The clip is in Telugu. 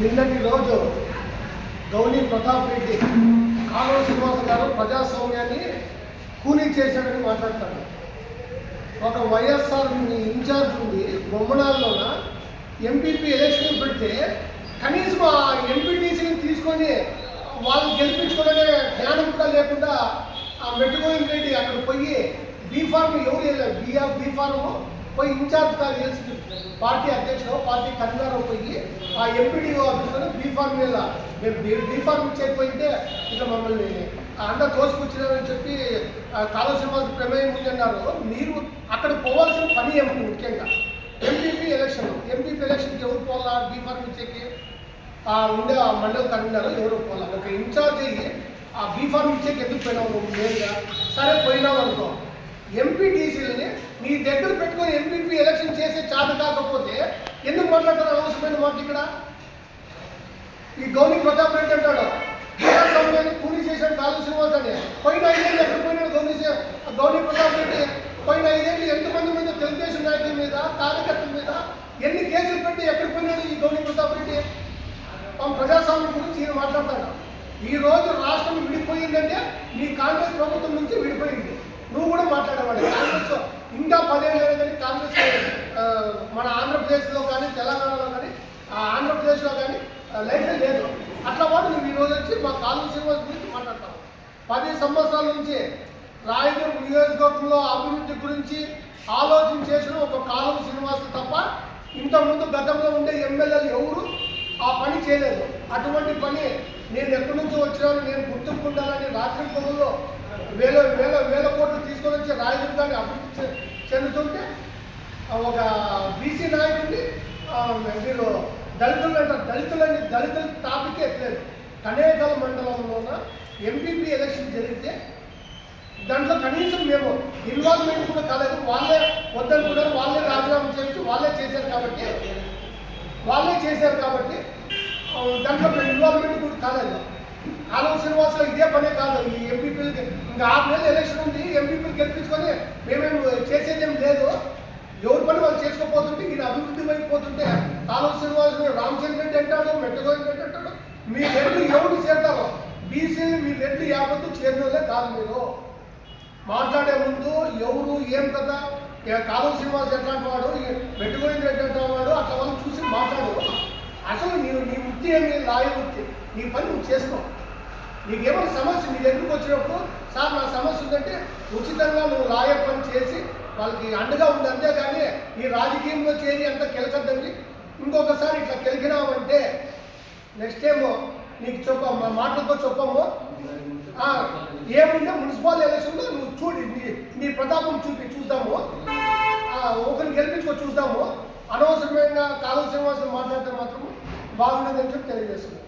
నిన్నటి రోజు గౌనీ ప్రతాప్ రెడ్డి కాలువ శ్రీనివాస గారు ప్రజాస్వామ్యాన్ని కూలీ చేశాడని మాట్లాడతాడు. ఒక వైఎస్ఆర్ ఇన్ఛార్జ్ ఉంది బొమ్మనాల్లోన ఎంపీపీ ఎలక్షన్ పెడితే కనీసం ఆ ఎంపీటీసీని తీసుకొని వాళ్ళు గెలిపించుకోవడమే జ్ఞానం కూడా లేకుండా ఆ మెట్టుగోవింద్ రెడ్డి అక్కడ పోయి బీఫార్మ్ ఎవరు వెళ్ళారు బీఫార్మ్ పోయి ఇన్ఛార్జ్ కాదు చేసి పార్టీ అధ్యక్షుడు పార్టీ కన్వీనర్ పోయి ఆ ఎంపీడీఓ ఆఫీసులో బీఫార్మ్ మీద మేము బీఫార్మ్ ఇచ్చేకపోయింటే ఇట్లా మమ్మల్ని అంతా తోసుకొచ్చినారని చెప్పి కాలువ శ్రీనివాస ప్రమేయం ఉంది అన్నారు. మీరు అక్కడ పోవాల్సిన పని ఏమిటి? ముఖ్యంగా ఎంపీపీ ఎలక్షన్కి ఎవరు పోవాలా? బీఫార్మ్ ఇచ్చేకి ఉండే ఆ మండలి కన్వీనర్ ఎవరు పోవాలా? ఒక ఇన్ఛార్జ్ అయ్యి ఆ బీఫార్మ్ ఇచ్చేకి ఎందుకు పోయినావు నువ్వు నేరుగా? సరే పోయినావు అనుకో, ఎంపీటీసీలని నీ దగ్గర పెట్టుకొని ఎంపీపీ ఎలక్షన్ చేసే చాట కాకపోతే ఎందుకు మాట్లాడతారు అనవసరమైన మాట? ఇక్కడ ఈ గౌనీ ప్రతాప్ రెడ్డి అంటాడు ప్రజాస్వామ్యాన్ని కూలీ చేశాడు కాలువ శ్రీనివాస్ అని. పోయిన 5 ఏళ్ళు ఎక్కడ పోయినాడు గౌనీ ప్రతాప్ రెడ్డి? పోయిన 5 ఏళ్ళు ఎంతమంది మీద తెలుగుదేశం నాయకుల మీద కార్యకర్తల మీద ఎన్ని కేసులు పెట్టి ఎక్కడ పోయినాడు ఈ గౌనీ ప్రతాప్ రెడ్డి? ప్రజాస్వామ్యం గురించి ఈయన మాట్లాడతాడు. ఈ రోజు రాష్ట్రం విడిపోయిందంటే నీ కాంగ్రెస్ ప్రభుత్వం నుంచి విడిపోయింది. నువ్వు కూడా మాట్లాడేవాడు. కాంగ్రెస్ ఇంకా 10 ఏళ్ళు కానీ కాంగ్రెస్ మన ఆంధ్రప్రదేశ్లో కానీ తెలంగాణలో కానీ ఆంధ్రప్రదేశ్లో కానీ లైఫే లేదు. అట్లా వాడు నువ్వు ఈరోజు వచ్చి మా కాలువ శ్రీనివాస్ గురించి మాట్లాడతావు. 10 సంవత్సరాల నుంచి రాయదుర్గ నియోజకవర్గంలో అభివృద్ధి గురించి ఆలోచన చేసిన ఒక కాలువ శ్రీనివాస్ తప్ప ఇంతకుముందు గతంలో ఉండే ఎమ్మెల్యేలు ఎవరు ఆ పని చేయలేదు. అటువంటి పని నేను ఎక్కడి నుంచో వచ్చినాను, నేను గుర్తుకుంటానని రాత్రి పొగల్లో వేల కోట్లు తీసుకొని వచ్చి రాయదుర్గాన్ని అభివృద్ధి చెందుతుంటే ఒక బీసీ నాయకుడిని మీరు దళితులు అంటారు. దళితుల టాపిక్ ఎట్లేదు. కనేకల్ మండలంలోన ఎంపీపీ ఎలక్షన్ జరిగితే దాంట్లో కనీసం మేము ఇన్వాల్వ్మెంట్ కూడా కాలేదు. వాళ్ళే వద్దనుకున్నారు, వాళ్ళే రాజీనామా చేయించి వాళ్ళే చేశారు కాబట్టి దాంట్లో ఇన్వాల్వ్మెంట్ కూడా కాలేదు. కాలువ శ్రీనివాసరావు ఇదే పనే కాదు. ఈ ఎంపీపీలకి ఇంకా 6 నెలలు ఎలక్షన్ ఉంది. ఎంపీపీలు గెలిపించుకొని మేమేం చేసేదేం లేదు. ఎవరి పని వాళ్ళు చేసుకోపోతుంటే ఈయన అభివృద్ధి అయిపోతుంటే కాలువ శ్రీనివాస్ రామచంద్ర రెడ్డి అంటాడు, మెట్టగోవింద్ రెడ్డి అంటాడు. మీ రెడ్లు ఎవరు చేరుతారో బీసీని మీ రెడ్లు యావత్తు చేరినోలే కాదు. మీరు మాట్లాడే ముందు ఎవరు ఏం కదా కాలువ శ్రీనివాస్ ఎట్లాంటి వాడు, మెట్టగోవింద్ రెడ్డి అంటే వాడు అట్లా వాళ్ళు చూసి మాట్లాడు. అసలు నీ వృత్తి ఏమి? లాయర్ వృత్తి. నీ పని నువ్వు చేసుకో. నీకేమైనా సమస్య నీ దగ్గరికి వచ్చినప్పుడు సార్ నా సమస్య ఉందంటే ఉచితంగా నువ్వు లాయర్ పని చేసి వాళ్ళకి అండగా ఉంది. అంతేగాని ఈ రాజకీయంలో చేరి అంతా కెలకద్దండి. ఇంకొకసారి ఇట్లా కెలికినామంటే నెక్స్ట్ టైం నీకు మా మాటలతో చెప్పము. ఏముంటే మున్సిపల్ ఎలక్షన్లో నువ్వు చూడి నీ ప్రతాపం చూద్దాము. ఒకరిని గెలిపించుకో చూద్దాము. అనవసరమైన కాలువ శ్రీనివాసం మాట్లాడితే మాత్రం బాగుండదని చెప్పి తెలియజేస్తున్నాను.